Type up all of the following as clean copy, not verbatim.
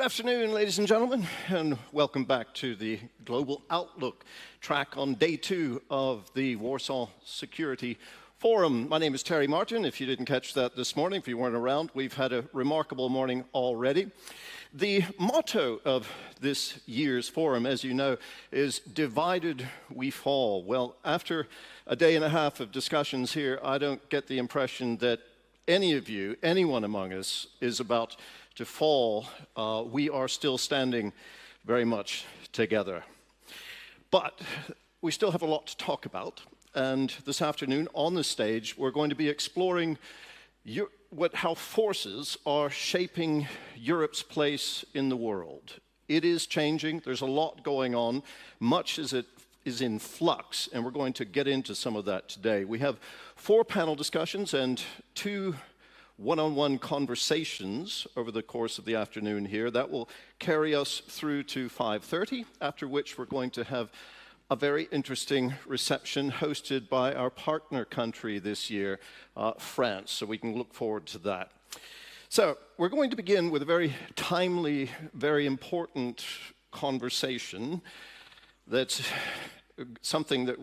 afternoon, ladies and gentlemen, and welcome back to the Global Outlook track on day 2 of the Warsaw Security Forum. My name is Terry Martin. If you didn't catch that this morning, if you weren't around, we've had a remarkable morning already. The motto of this year's forum, as you know, is "Divided we fall." Well, after a day and a half of discussions here, I don't get the impression that any of you, anyone among us, is about to fall. We are still standing very much together. But we still have a lot to talk about. And this afternoon on the stage, we're going to be exploring how forces are shaping Europe's place in the world. It is changing. There's a lot going on. Much as it is in flux, and we're going to get into some of that today. We have 4 panel discussions and 2 one-on-one conversations over the course of the afternoon here. That will carry us through to 5:30, after which we're going to have a very interesting reception hosted by our partner country this year, France, so we can look forward to that. So we're going to begin with a very timely, very important conversation that's something that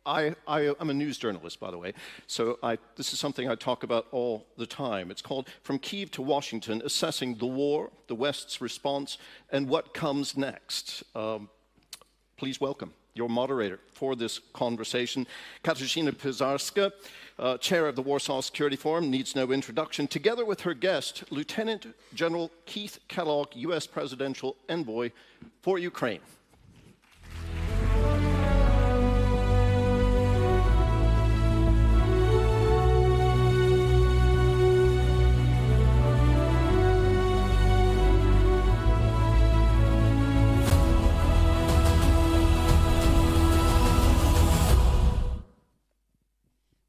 I'm a news journalist, by the way, so this is something I talk about all the time. It's called From Kyiv to Washington, Assessing the War, the West's Response, and What Comes Next. Please welcome your moderator for this conversation, Katarzyna Pizarska, chair of the Warsaw Security Forum, needs no introduction, together with her guest, Lieutenant General Keith Kellogg, U.S. Presidential Envoy for Ukraine.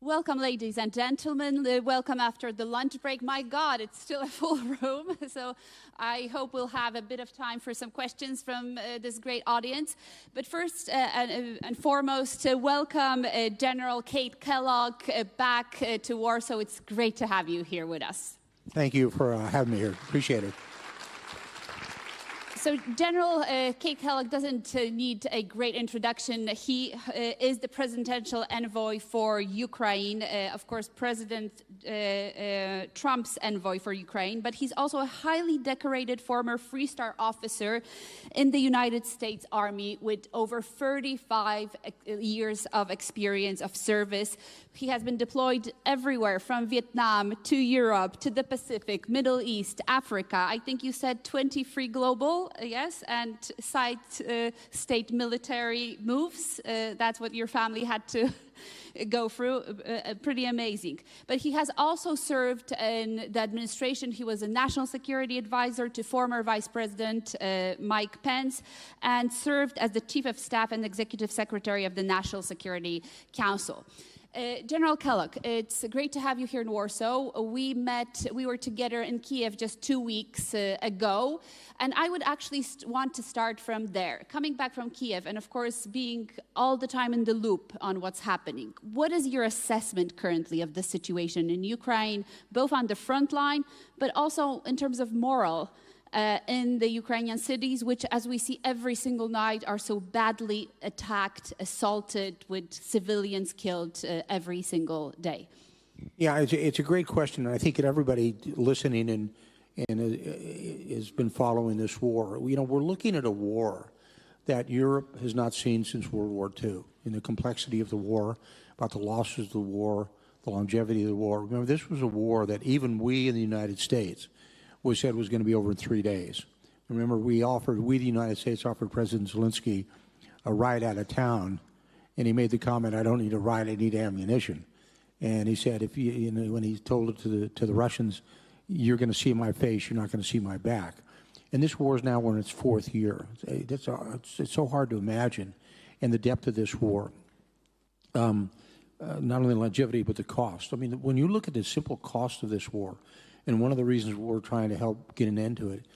Welcome, ladies and gentlemen. Welcome after the lunch break. My God, it's still a full room. So I hope we'll have a bit of time for some questions from this great audience. But first and foremost, welcome General Kate Kellogg back to Warsaw. It's great to have you here with us. Thank you for having me here. Appreciate it. So General Kate Kellogg doesn't need a great introduction. He is the presidential envoy for Ukraine, of course, President Trump's envoy for Ukraine, but he's also a highly decorated former three-star officer in the United States Army with over 35 years of experience of service. He has been deployed everywhere from Vietnam to Europe to the Pacific, Middle East, Africa. I think you said 23 global, yes, and state military moves. That's what your family had to go through. Pretty amazing. But he has also served in the administration. He was a national security advisor to former Vice President Mike Pence and served as the Chief of Staff and Executive Secretary of the National Security Council. General Kellogg, it's great to have you here in Warsaw. We were together in Kyiv just 2 weeks ago, and I would actually want to start from there. Coming back from Kyiv, and of course being all the time in the loop on what's happening, what is your assessment currently of the situation in Ukraine, both on the front line, but also in terms of moral in the Ukrainian cities, which, as we see every single night, are so badly attacked, assaulted, with civilians killed every single day? Yeah, it's a great question, and I think that everybody listening and has been following this war. You know, we're looking at a war that Europe has not seen since World War II, in the complexity of the war, about the losses of the war, the longevity of the war. Remember, this was a war that even we in the United States said was going to be over in 3 days. Remember, we, the United States, offered President Zelensky a ride out of town, and he made the comment, "I don't need a ride, I need ammunition." And he said, when he told it to the Russians, "You're going to see my face, you're not going to see my back." And this war is now in its 4th year. It's so hard to imagine, and the depth of this war. Not only the longevity, but the cost. I mean, when you look at the simple cost of this war, and one of the reasons we're trying to help get an end to it,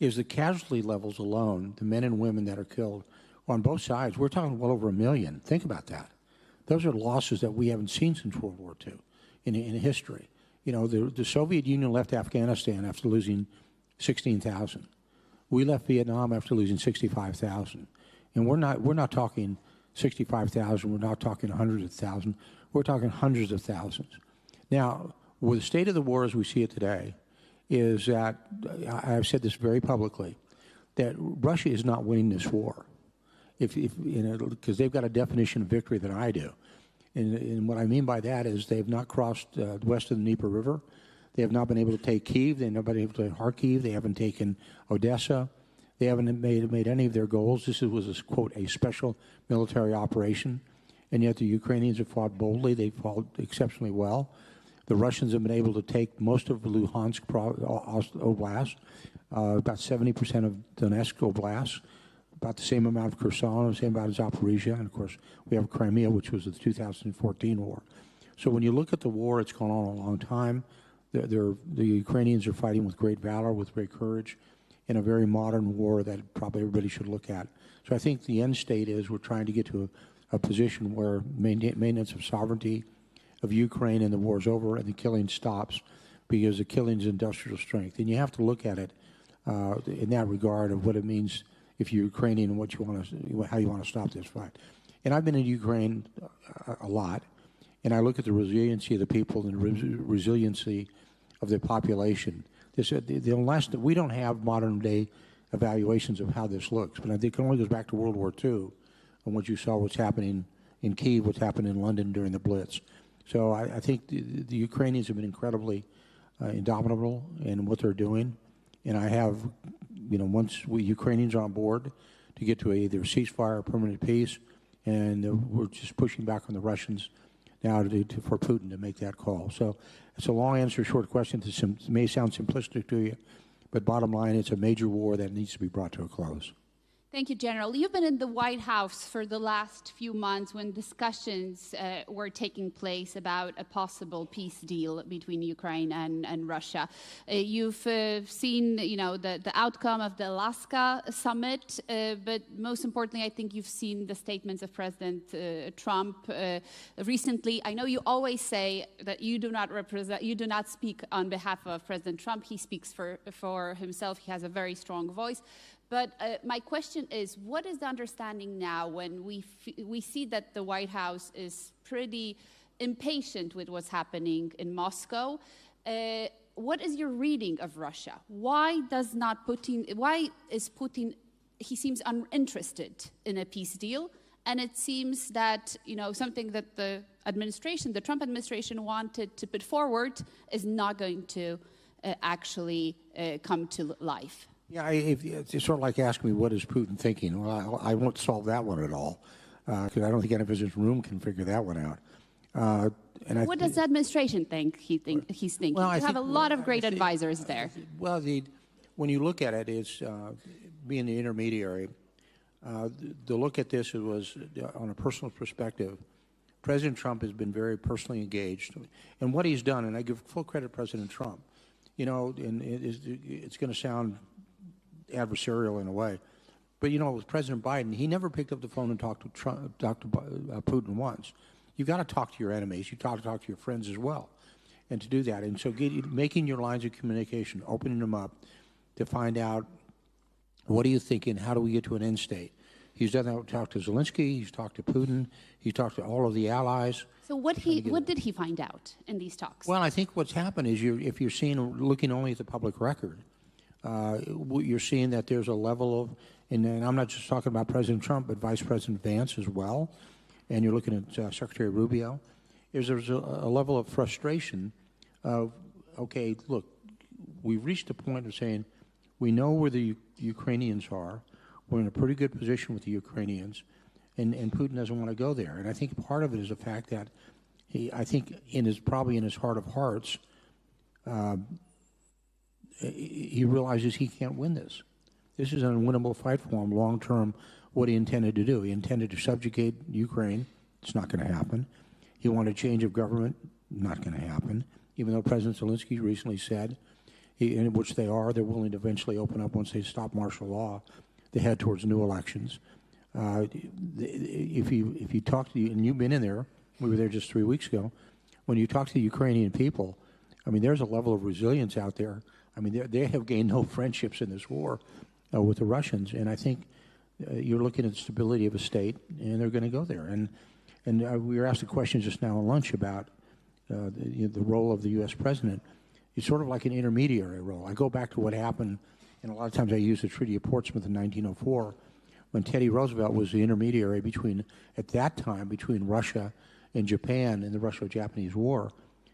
is the casualty levels alone, the men and women that are killed on both sides. We're talking well over 1 million. Think about that. Those are losses that we haven't seen since World War II in history. You know, the Soviet Union left Afghanistan after losing 16,000. We left Vietnam after losing 65,000. And we're not talking 65,000, we're not talking hundreds of thousands, we're talking hundreds of thousands. Now, with the state of the war as we see it today, is that, I've said this very publicly, that Russia is not winning this war. Because they've got a definition of victory that I do. And what I mean by that is they've not crossed west of the Dnieper River. They have not been able to take Kyiv. They've not been able to take Kharkiv. They haven't taken Odessa. They haven't made any of their goals. This was, quote, a special military operation. And yet the Ukrainians have fought boldly. They fought exceptionally well. The Russians have been able to take most of Luhansk Oblast, about 70% of Donetsk Oblast, about the same amount of Kherson, the same amount as Zaporizhia, and of course we have Crimea, which was the 2014 war. So when you look at the war, it's gone on a long time. The Ukrainians are fighting with great valor, with great courage, in a very modern war that probably everybody should look at. So I think the end state is we're trying to get to a position where maintenance of sovereignty of Ukraine and the war's over and the killing stops, because the killing is industrial strength. And you have to look at it in that regard of what it means if you're Ukrainian and what you want to, how you want to stop this fight. And I've been in Ukraine a lot, and I look at the resiliency of the people and the resiliency of the population. We don't have modern day evaluations of how this looks, but I think it only goes back to World War II and what you saw what's happening in Kyiv, what's happened in London during the Blitz. So I think the Ukrainians have been incredibly indomitable in what they're doing, and I have, once we Ukrainians are on board to get to either ceasefire or permanent peace, and we're just pushing back on the Russians now for Putin to make that call. So it's a long answer, short question. It may sound simplistic to you, but bottom line, it's a major war that needs to be brought to a close. Thank you, General. You've been in the White House for the last few months when discussions were taking place about a possible peace deal between Ukraine and Russia. You've seen, the outcome of the Alaska summit, but most importantly, I think you've seen the statements of President Trump recently. I know you always say that you do not speak on behalf of President Trump. He speaks for himself. He has a very strong voice. But my question is, what is the understanding now when we see that the White House is pretty impatient with what's happening in Moscow? What is your reading of Russia? Why is Putin, he seems uninterested in a peace deal? And it seems that, something that the Trump administration wanted to put forward is not going to actually come to life. Yeah, it's sort of like asking me, what is Putin thinking? Well, I won't solve that one at all, because I don't think any of us in this room can figure that one out. What does the administration think he's thinking? Well, you have a lot of great advisors there. Well, when you look at it, it's being the intermediary. The look at this was on a personal perspective. President Trump has been very personally engaged. And what he's done, and I give full credit to President Trump, and it's going to sound adversarial in a way. But, with President Biden, he never picked up the phone and talked to Putin once. You've got to talk to your enemies. You've got to talk to your friends as well. And to do that, and so making your lines of communication, opening them up to find out what are you thinking, how do we get to an end state. He's done that, talked to Zelensky, he's talked to Putin, he's talked to all of the allies. So what did he find out in these talks? Well, I think what's happened is if you're looking only at the public record, you're seeing that there's a level of, and I'm not just talking about President Trump, but Vice President Vance as well, and you're looking at Secretary Rubio, there's a level of frustration of, okay, look, we've reached a point of saying, we know where the Ukrainians are, we're in a pretty good position with the Ukrainians, and Putin doesn't want to go there. And I think part of it is the fact that probably in his heart of hearts, he realizes he can't win this. This is an unwinnable fight for him long term, what he intended to do. He intended to subjugate Ukraine. It's not going to happen. He wanted a change of government. Not going to happen. Even though President Zelensky recently said, in which they're willing to eventually open up once they stop martial law, they head towards new elections. If you talk to, and you've been in there, we were there just 3 weeks ago, when you talk to the Ukrainian people, I mean, there's a level of resilience out there. I mean, they have gained no friendships in this war. with the Russians. And I think you're looking at the stability of a state, and they're going to go there. And we were asked a question just now at lunch about the role of the U.S. president. It's sort of like an intermediary role. I go back to what happened, and a lot of times I use the Treaty of Portsmouth in 1904, when Teddy Roosevelt was the intermediary at that time, between Russia and Japan in the Russo-Japanese War.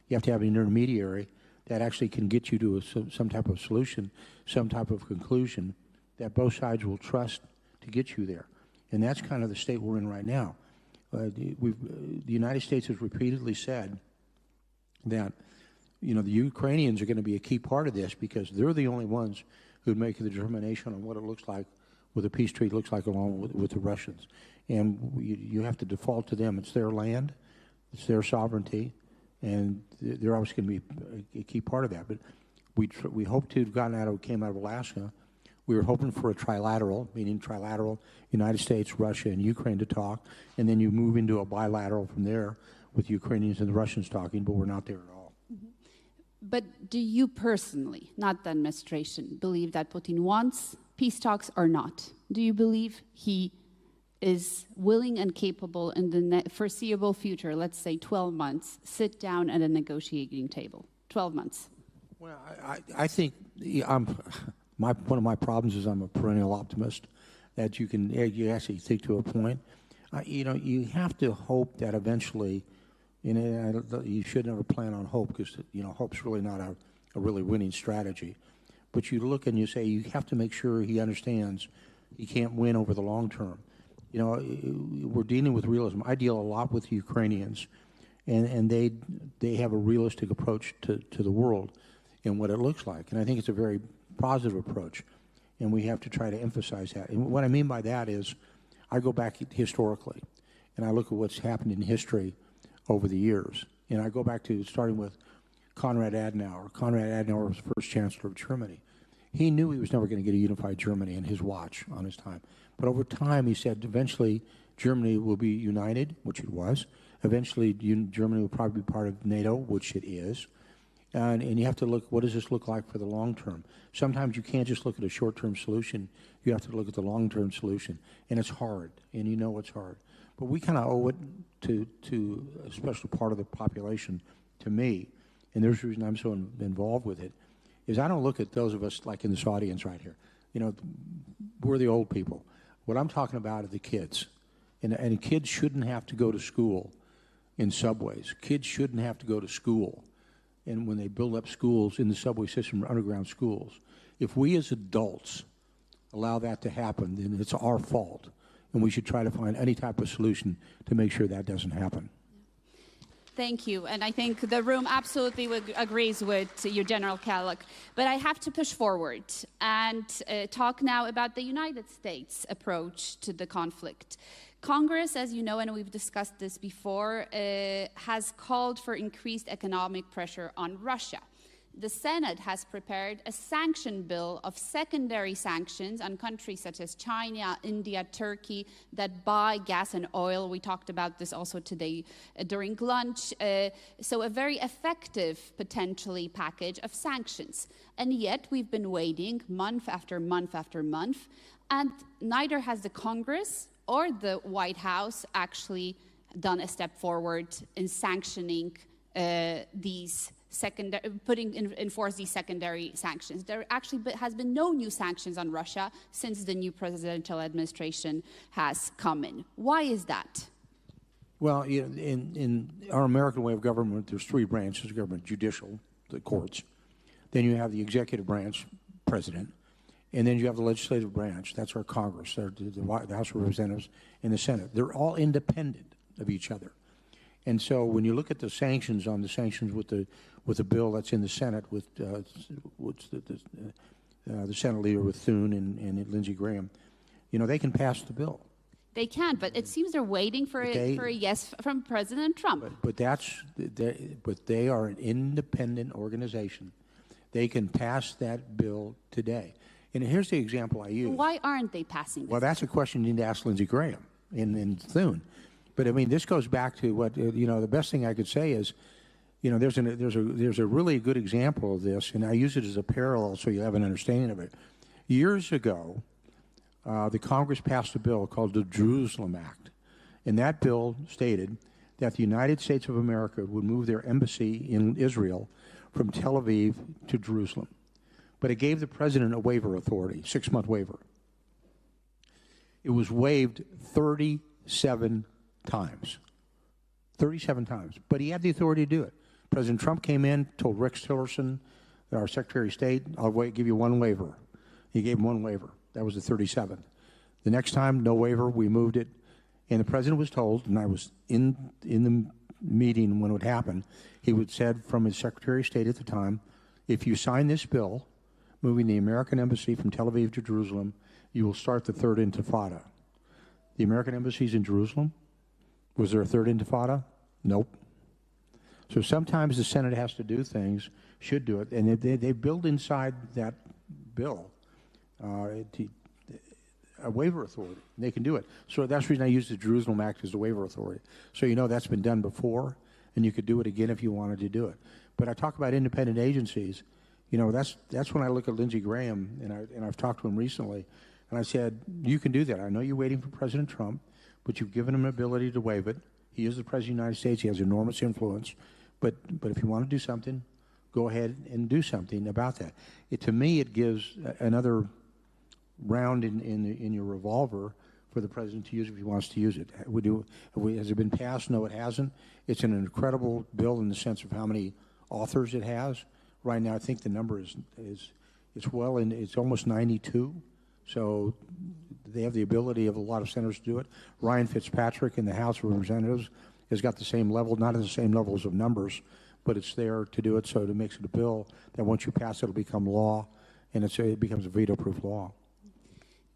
You have to have an intermediary that actually can get you to some type of solution, some type of conclusion that both sides will trust to get you there. And that's kind of the state we're in right now. The United States has repeatedly said that, the Ukrainians are going to be a key part of this because they're the only ones who make the determination on what it looks like, what a peace treaty looks like along with the Russians. And you have to default to them. It's their land, it's their sovereignty, and they're always going to be a key part of that. But we hope to have came out of Alaska. We were hoping for a trilateral, meaning trilateral, United States, Russia, and Ukraine to talk, and then you move into a bilateral from there with the Ukrainians and the Russians talking, but we're not there at all. Mm-hmm. But do you personally, not the administration, believe that Putin wants peace talks or not? Do you believe he is willing and capable in the foreseeable future, let's say 12 months, sit down at a negotiating table? 12 months. Well, I think one of my problems is I'm a perennial optimist, that you actually think to a point. You have to hope that eventually, you should never plan on hope because, hope's really not a really winning strategy. But you look and you say you have to make sure he understands he can't win over the long term. We're dealing with realism. I deal a lot with Ukrainians, and they have a realistic approach to the world and what it looks like. And I think it's a very positive approach, and we have to try to emphasize that. And what I mean by that is I go back historically, and I look at what's happened in history over the years. And I go back to starting with Konrad Adenauer. Konrad Adenauer was the first chancellor of Germany. He knew he was never going to get a unified Germany in his watch on his time. But over time, he said eventually Germany will be united, which it was. Eventually, Germany will probably be part of NATO, which it is. And you have to look, what does this look like for the long term? Sometimes you can't just look at a short-term solution. You have to look at the long-term solution. And it's hard, and it's hard. But we kind of owe it to a special part of the population, to me, and there's the reason I'm so involved with it, is I don't look at those of us like in this audience right here. We're the old people. What I'm talking about are the kids. And kids shouldn't have to go to school in subways. Kids shouldn't have to go to school. And when they build up schools in the subway system or underground schools, if we as adults allow that to happen, then it's our fault. And we should try to find any type of solution to make sure that doesn't happen. Thank you. And I think the room absolutely agrees with you, General Kellogg. But I have to push forward and talk now about the United States approach to the conflict. Congress, as you know, and we've discussed this before, has called for increased economic pressure on Russia. The Senate has prepared a sanction bill of secondary sanctions on countries such as China, India, Turkey that buy gas and oil. We talked about this also today during lunch. So a very effective, potentially, package of sanctions. And yet we've been waiting month after month after month, and neither has the Congress or the White House actually done a step forward in sanctioning putting in force these secondary sanctions. There actually has been no new sanctions on Russia since the new presidential administration has come in. Why is that? Well, in our American way of government, there's three branches of government: judicial, the courts. Then you have the executive branch, president. And then you have the legislative branch. That's our Congress, the House of Representatives, and the Senate. They're all independent of each other. And so when you look at the sanctions with the bill that's in the Senate with the Senate leader with Thune and Lindsey Graham, they can pass the bill. They can, but it seems they're waiting for a yes from President Trump. But they are an independent organization. They can pass that bill today. And here's the example I use. Why aren't they passing this? Well, that's a question you need to ask Lindsey Graham and Thune. But I mean, this goes back to what the best thing I could say is, there's a really good example of this, and I use it as a parallel so you have an understanding of it. Years ago, the Congress passed a bill called the Jerusalem Act. And that bill stated that the United States of America would move their embassy in Israel from Tel Aviv to Jerusalem. But it gave the president a waiver authority, 6-month waiver. It was waived 37 times. 37 times. But he had the authority to do it. President Trump came in, told Rex Tillerson, our Secretary of State, I'll give you one waiver. He gave him one waiver. That was the 37th. The next time, no waiver, we moved it. And the president was told, and I was in the meeting when it would happen, he would said from his Secretary of State at the time, if you sign this bill, moving the American embassy from Tel Aviv to Jerusalem, you will start the third intifada. The American embassy's in Jerusalem. Was there a third intifada? Nope. So sometimes the Senate has to do things, should do it, and they build inside that bill a waiver authority. They can do it. So that's the reason I use the Jerusalem Act as the waiver authority. So you know that's been done before, and you could do it again if you wanted to do it. But I talk about independent agencies. You know, that's when I look at Lindsey Graham, and I've talked to him recently, and I said, you can do that. I know you're waiting for President Trump, but you've given him an ability to waive it. He is the President of the United States. He has enormous influence. But if you want to do something, go ahead and do something about that. To me, it gives another round in your revolver for the president to use if he wants to use it. Has it been passed? No, it hasn't. It's an incredible bill in the sense of how many authors it has. Right now, I think the number is it's almost 92. So they have the ability of a lot of senators to do it. Ryan Fitzpatrick in the House of Representatives has got the same level, not at the same levels of numbers, but it's there to do it. So it makes it a bill that once you pass it, it'll become law, and it becomes a veto-proof law.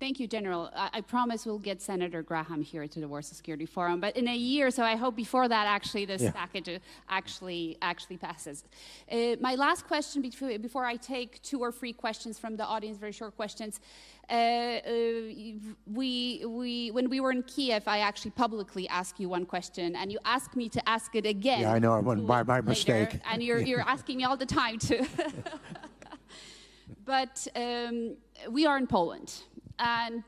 Thank you, General. I promise we'll get Senator Graham here to the Warsaw Security Forum, but in a year, so I hope before that actually this package actually passes. My last question before I take 2 or 3 questions from the audience, very short questions. When we were in Kyiv, I actually publicly asked you one question, and you asked me to ask it again. Yeah, I know. My mistake. And you're asking me all the time to. But we are in Poland. And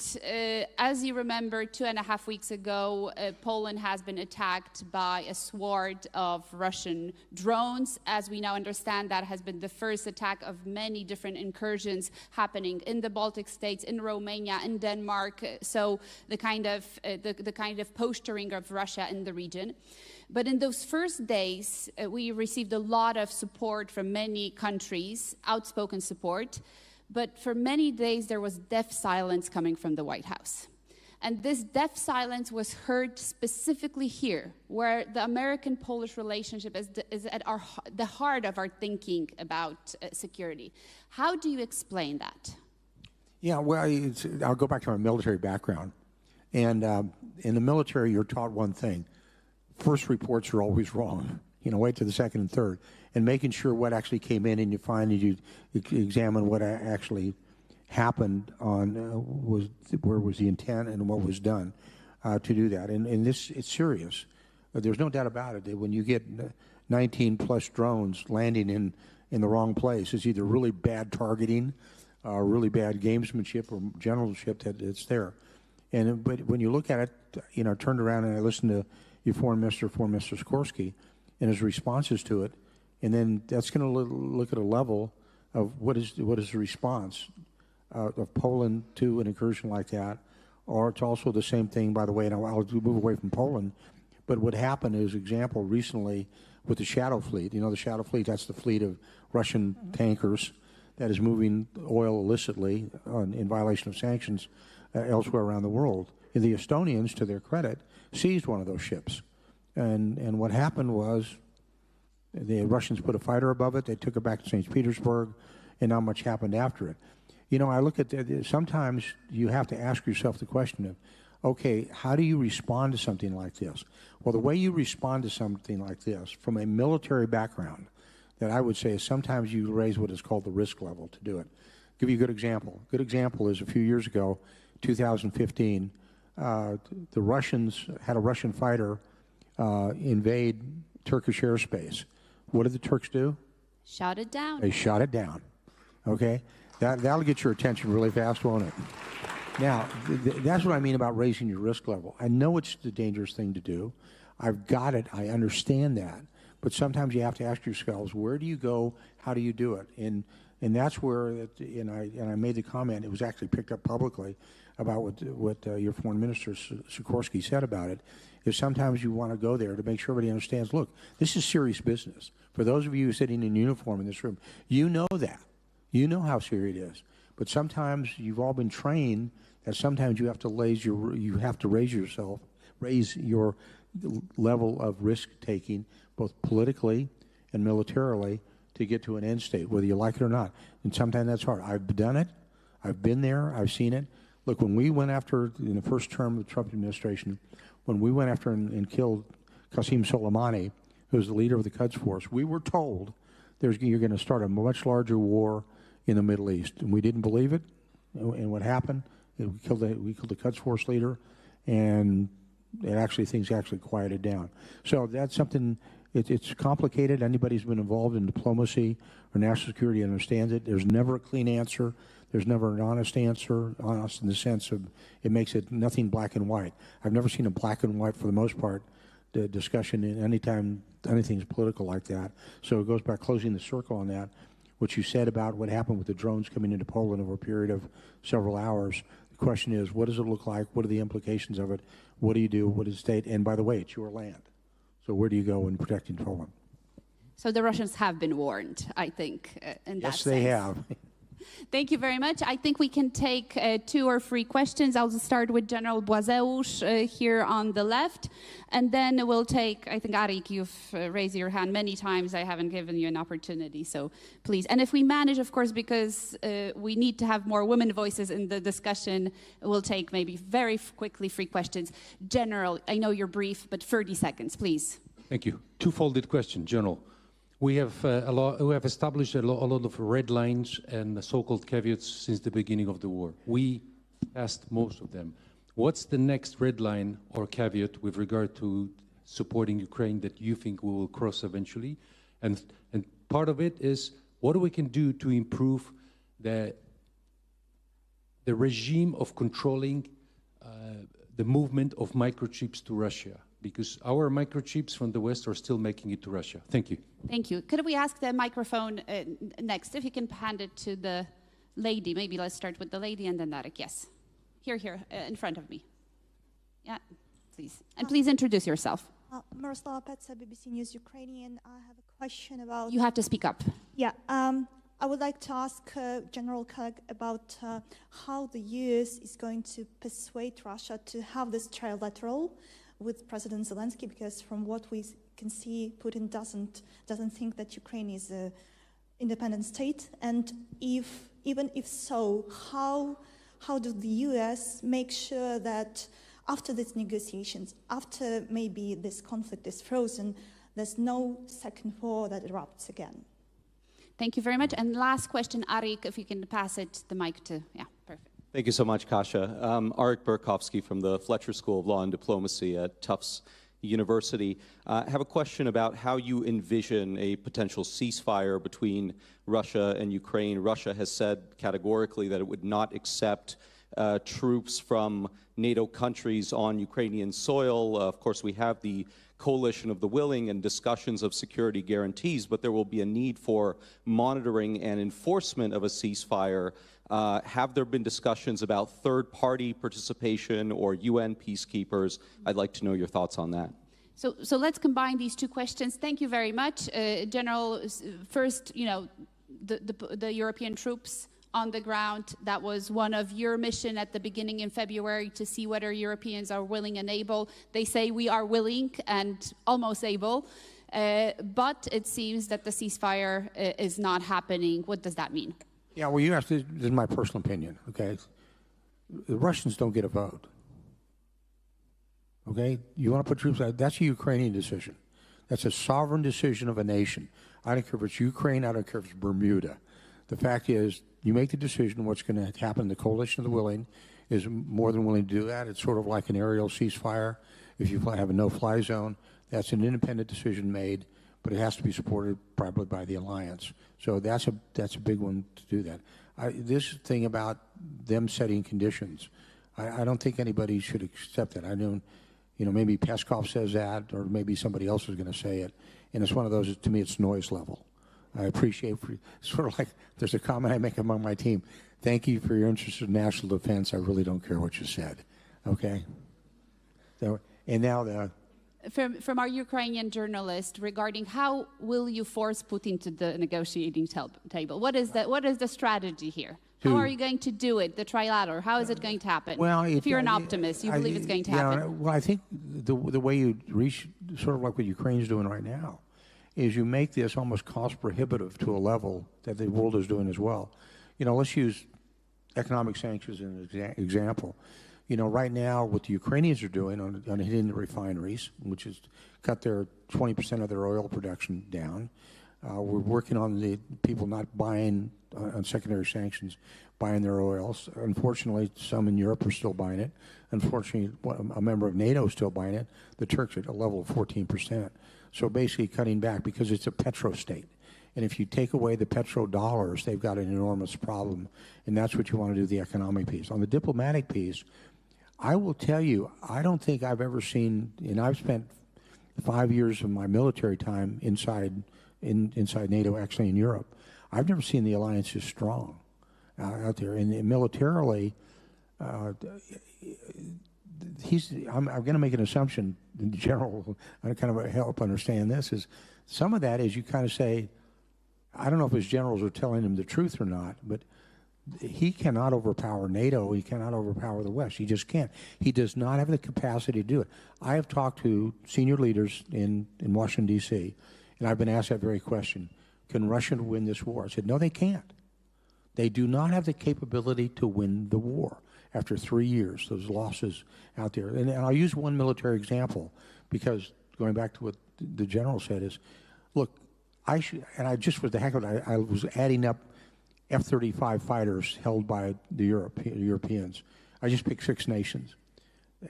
as you remember, 2.5 weeks ago, Poland has been attacked by a sword of Russian drones. As we now understand, that has been the first attack of many different incursions happening in the Baltic states, in Romania, in Denmark. So the kind of posturing of Russia in the region. But in those first days, we received a lot of support from many countries, outspoken support. But for many days, there was deaf silence coming from the White House. And this deaf silence was heard specifically here, where the American-Polish relationship is at the heart of our thinking about security. How do you explain that? Yeah, well, I'll go back to my military background. And in the military, you're taught one thing. First reports are always wrong. You know, wait to the second and third. And making sure what actually came in, and you find that you examine what actually happened on where was the intent and what was done to do that. And this, it's serious. There's no doubt about it. When you get 19 plus drones landing in the wrong place, it's either really bad targeting, really bad gamesmanship, or generalship that it's there. But when you look at it, you know, I turned around and I listened to your Foreign Minister Sikorsky, and his responses to it. And then that's going to look at a level of what is the response of Poland to an incursion like that. Or it's also the same thing, by the way, and I'll move away from Poland. But what happened is, example, recently with the Shadow Fleet. You know, the Shadow Fleet, that's the fleet of Russian tankers that is moving oil illicitly in violation of sanctions elsewhere around the world. And the Estonians, to their credit, seized one of those ships. And what happened was the Russians put a fighter above it. They took it back to St. Petersburg, and not much happened after it. You know, I look at sometimes you have to ask yourself the question of, okay, how do you respond to something like this? Well, the way you respond to something like this from a military background, that I would say is sometimes you raise what is called the risk level to do it. I'll give you a good example. A good example is a few years ago, 2015, the Russians had a Russian fighter invade Turkish airspace. What did the Turks do? Shot it down. They shot it down. Okay? That'll get your attention really fast, won't it? Now, that's what I mean about raising your risk level. I know it's the dangerous thing to do. I've got it. I understand that. But sometimes you have to ask yourselves, where do you go? How do you do it? And that's where, and I made the comment, it was actually picked up publicly about what your foreign minister Sikorsky said about it, is sometimes you want to go there to make sure everybody understands, look, this is serious business. For those of you sitting in uniform in this room, you know that. You know how serious it is. But sometimes you've all been trained that sometimes you have to raise your level of risk taking, both politically and militarily, to get to an end state, whether you like it or not. And sometimes that's hard. I've done it. I've been there. I've seen it. Look, when we went after, in the first term of the Trump administration, when we went after and killed Qasem Soleimani, who was the leader of the Quds Force, we were told you're going to start a much larger war in the Middle East. And we didn't believe it. And what happened? We killed the Quds Force leader, and things actually quieted down. So that's something. It's complicated. Anybody who's been involved in diplomacy or national security understands it. There's never a clean answer. There's never an honest answer, honest in the sense of it makes it nothing black and white. I've never seen a black and white, for the most part, the discussion in any time anything's political like that. So it goes back, closing the circle on that, what you said about what happened with the drones coming into Poland over a period of several hours. The question is, what does it look like? What are the implications of it? What do you do? What is the state? And by the way, it's your land. So where do you go in protecting Poland? So the Russians have been warned, I think, in that sense. Yes, they have. Thank you very much. I think we can take 2 or 3 questions. I'll start with General Błazeusz here on the left. And then we'll take, I think, Arik, you've raised your hand many times. I haven't given you an opportunity, so please. And if we manage, of course, because we need to have more women voices in the discussion, we'll take maybe very quickly 3 questions. General, I know you're brief, but 30 seconds, please. Thank you. Two-folded question, General. We have established a lot of red lines and so-called caveats since the beginning of the war. We passed most of them. What's the next red line or caveat with regard to supporting Ukraine that you think we will cross eventually? And part of it is what we can do to improve the regime of controlling the movement of microchips to Russia, because our microchips from the West are still making it to Russia. Thank you. Thank you. Could we ask the microphone next, if you can hand it to the lady? Maybe let's start with the lady and then Darek. Yes. Here, in front of me. Yeah, please. And please introduce yourself. Miroslava Petsa, BBC News Ukrainian. I have a question about... You have to speak up. Yeah. I would like to ask General Kellogg about how the US is going to persuade Russia to have this trilateral with President Zelensky, because from what we can see, Putin doesn't think that Ukraine is an independent state. And even if so, how do the US make sure that after these negotiations, after maybe this conflict is frozen, there's no second war that erupts again? Thank you very much. And last question, Arik, if you can pass the mic to, yeah, perfect. Thank you so much, Kasia. Arik Burkowski from the Fletcher School of Law and Diplomacy at Tufts University. I have a question about how you envision a potential ceasefire between Russia and Ukraine. Russia has said categorically that it would not accept troops from NATO countries on Ukrainian soil. Of course, we have the coalition of the willing and discussions of security guarantees, but there will be a need for monitoring and enforcement of a ceasefire. Have there been discussions about third-party participation or UN peacekeepers? I'd like to know your thoughts on that. So let's combine these 2 questions. Thank you very much. General, first, the European troops on the ground, that was one of your mission at the beginning in February, to see whether Europeans are willing and able. They say we are willing and almost able, but it seems that the ceasefire is not happening. What does that mean? Yeah, well, you have to, this is my personal opinion, okay? The Russians don't get a vote, okay? You want to put troops out, that's a Ukrainian decision. That's a sovereign decision of a nation. I don't care if it's Ukraine, I don't care if it's Bermuda. The fact is, you make the decision what's going to happen. The coalition of the willing is more than willing to do that. It's sort of like an aerial ceasefire. If you have a no-fly zone, that's an independent decision made but it has to be supported probably by the alliance. So that's a big one to do that. This thing about them setting conditions, I don't think anybody should accept that. I don't, maybe Peskov says that, or maybe somebody else is going to say it, and it's one of those. To me, it's noise level. I appreciate, sort of like there's a comment I make among my team. Thank you for your interest in national defense. I really don't care what you said. Okay. So, and now from our Ukrainian journalist regarding how will you force Putin to the negotiating table? What is the strategy here? How are you going to do it? The trilateral. How is it going to happen? Well, if you're an optimist, you believe it's going to happen. Well, I think the way you reach, sort of like what Ukraine's doing right now, is you make this almost cost prohibitive to a level that the world is doing as well. Let's use economic sanctions as an example. Right now, what the Ukrainians are doing on hitting the refineries, which is cut their 20% of their oil production down. We're working on the people not buying on secondary sanctions, buying their oils. Unfortunately, some in Europe are still buying it. Unfortunately, a member of NATO is still buying it. The Turks are at a level of 14%. So basically cutting back because it's a petro-state. And if you take away the petrodollars, they've got an enormous problem. And that's what you want to do, the economic piece. On the diplomatic piece, I will tell you, I don't think I've ever seen, and I've spent 5 years of my military time inside NATO, actually in Europe. I've never seen the alliance as strong out there. And militarily, I'm going to make an assumption in general, I kind of help understand this, is some of that is you kind of say, I don't know if his generals are telling him the truth or not, but he cannot overpower NATO. He cannot overpower the West. He just can't. He does not have the capacity to do it. I have talked to senior leaders in Washington, D.C., and I've been asked that very question. Can Russia win this war? I said, no, they can't. They do not have the capability to win the war after 3 years, those losses out there. And I'll use one military example because going back to what the general said is, look, I just for the heck of it, I was adding up F-35 fighters held by the Europeans. I just picked 6 nations.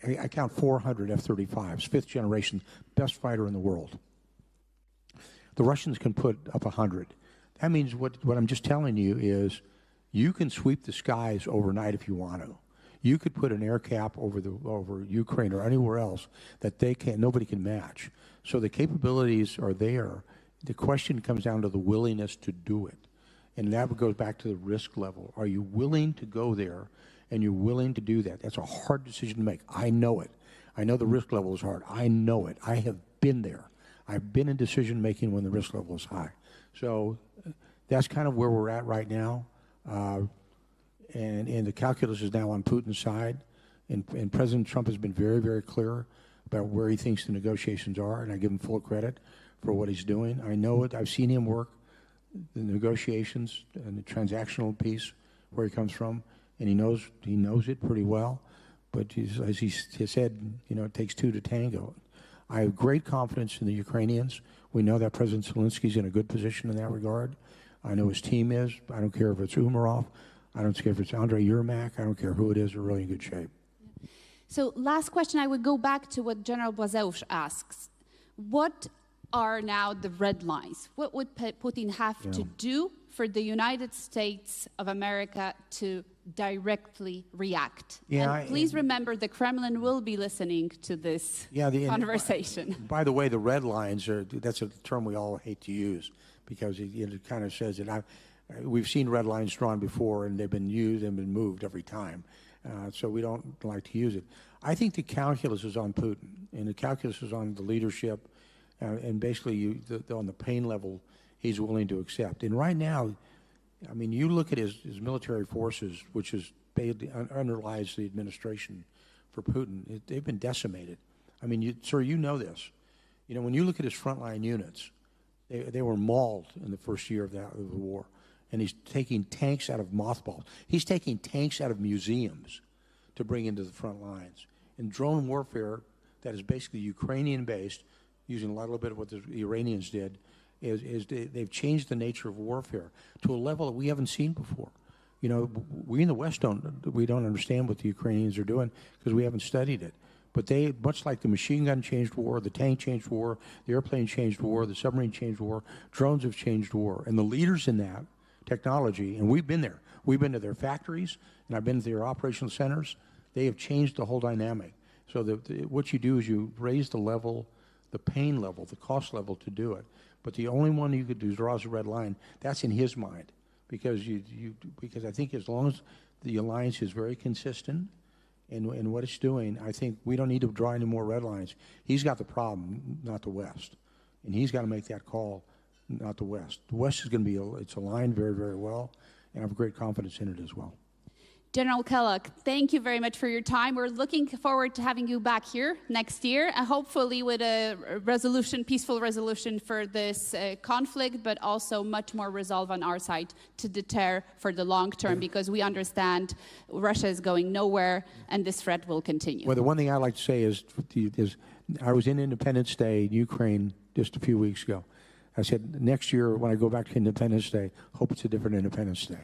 I count 400 F-35s, 5th generation, best fighter in the world. The Russians can put up 100. That means what I'm just telling you is you can sweep the skies overnight if you want to. You could put an air cap over Ukraine or anywhere else that nobody can match. So the capabilities are there. The question comes down to the willingness to do it. And that goes back to the risk level. Are you willing to go there and you're willing to do that? That's a hard decision to make. I know it. I know the risk level is hard. I know it. I have been there. I've been in decision making when the risk level is high. So that's kind of where we're at right now. And the calculus is now on Putin's side. And President Trump has been very, very clear about where he thinks the negotiations are, and I give him full credit for what he's doing. I know it. I've seen him work the negotiations and the transactional piece where he comes from, and he knows it pretty well. But as he said, it takes 2 to tango. I have great confidence in the Ukrainians. We know that President Zelensky's in a good position in that regard. I know his team is. I don't care if it's Umarov. I don't care if it's Andrei Yermak. I don't care who it is. They're really in good shape. So last question, I would go back to what General Błaszczak asks. What are now the red lines? What would Putin have to do for the United States of America to directly react? And please remember, the Kremlin will be listening to this conversation. By the way, the red lines that's a term we all hate to use because it kind of says that we've seen red lines drawn before and they've been used and been moved every time. So we don't like to use it. I think the calculus is on Putin, and the calculus is on the leadership, and basically on the pain level he's willing to accept. And right now, I mean, you look at his military forces, which underlies the administration for Putin. They've been decimated. I mean, sir, you know this. When you look at his frontline units, they were mauled in the first year of the war. And he's taking tanks out of mothballs. He's taking tanks out of museums to bring into the front lines. And drone warfare that is basically Ukrainian-based, using a little bit of what the Iranians did, is they've changed the nature of warfare to a level that we haven't seen before. We in the West don't understand what the Ukrainians are doing because we haven't studied it. But they, much like the machine gun changed war, the tank changed war, the airplane changed war, the submarine changed war, drones have changed war. And the leaders in that technology, and we've been there. We've been to their factories, and I've been to their operational centers. They have changed the whole dynamic. So what you do is you raise the level, the pain level, the cost level to do it. But the only one you could do is draws a red line. That's in his mind, because because I think as long as the alliance is very consistent in what it's doing, I think we don't need to draw any more red lines. He's got the problem, not the West, and he's got to make that call, not the West. The West is going to be it's aligned very, very well, and I have great confidence in it as well. General Kellogg, thank you very much for your time. We're looking forward to having you back here next year, hopefully with a resolution, peaceful resolution for this conflict, but also much more resolve on our side to deter for the long term, because we understand Russia is going nowhere and this threat will continue. Well, the one thing I like to say is I was in Independence Day in Ukraine just a few weeks ago. I said, next year when I go back to Independence Day, hope it's a different Independence Day.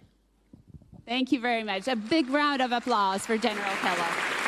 Thank you very much. A big round of applause for General Kellogg.